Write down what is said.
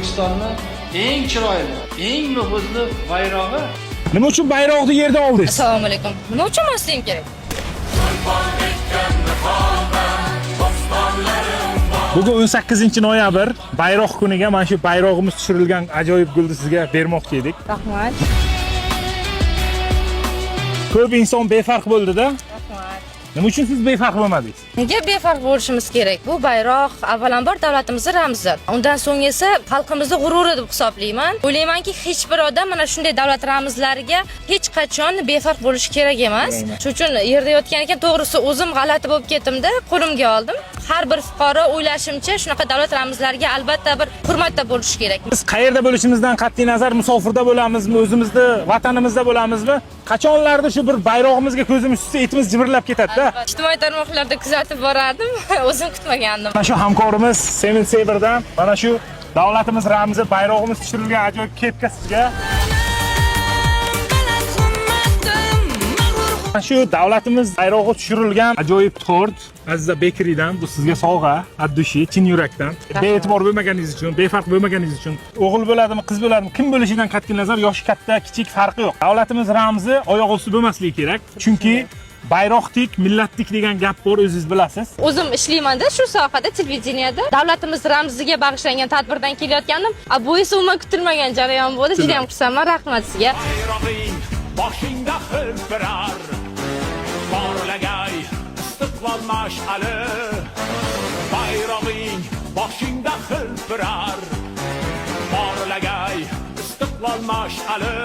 O'zbekistonning eng chiroyli, eng nufuzli bayrog'i. Nima uchun bayroqni yerda oldingiz? Assalomu alaykum. Nima uchun maslayim kerak? Bugun 18-noyabr bayroq kuniga mana shu bayrog'imiz tushirilgan ajoyib gulni sizga bermoqchi edik. Rahmat. Ko'p inson befarq bo'ldi-da. Rahmat. Nima uchun siz befarq bo'lmadingiz? Nega befarq bo'lishimiz kerak? Bu bayroq avvalambor davlatimizning ramzi. Undan so'ng esa xalqimizning g'ururi deb hisoblayman. O'ylaymanki, hech bir odam mana shunday davlat ramzlariga hech qachon befarq bo'lishi kerak emas. Shuning uchun yerda yotgan ekan, to'g'risi o'zim g'alati bo'lib ketdim-da, qo'limga oldim. Har bir fuqaro o'ylashimcha shunaqa davlat ramzlariga albatta bir hurmatda bo'lishi kerak. Biz qayerda bo'lishimizdan qat'iy nazar musofirda bo'lamizmi, o'zimizda, vatanimizda bo'lamizmi? Qachonlarda shu bir bayrog'imizga ko'zimiz tushsa, etimiz jimirlab ketadi-da. Ijtimoiy tarmoqlarda kuzatib borardim. O'zim kutmagandim. Mana shu hamkorimiz Seven Saber'dan mana shu davlatimiz ramzi bayrog'imiz tushirilgan ajoyib kepka sizga. Mana shu davlatimiz bayrog'i tushirilgan ajoyib tort Aziza Bakery'dan bu sizga sovg'a, addushi, chin yurakdan. Bee'tibor bo'lmaganingiz uchun, befarq bo'lmaganingiz uchun, o'g'il bo'ladimi, qiz bo'ladimi, kim bo'lishidan qat'iy nazar yoshi katta, kichik farqi yo'q. Davlatimiz ramzi oyoq osti bo'lmasligi kerak. Chunki bayroqtik, millattik degan gap bor, o'zingiz bilasiz. O'zim ishlayman-da shu sohada, televideniyada. Davlatimiz ramziga bag'ishlangan tadbirdan kelayotgandim. Bu esa umuman kutilmagan jarayon bo'ldi. Juda ham xursandman. Rahmat sizga. Bayrog'ing boshingda hilpirar. Porlagay istiqlol mash'ali. Bayrog'ing boshingda hilpirar. Porlagay istiqlol mash'ali.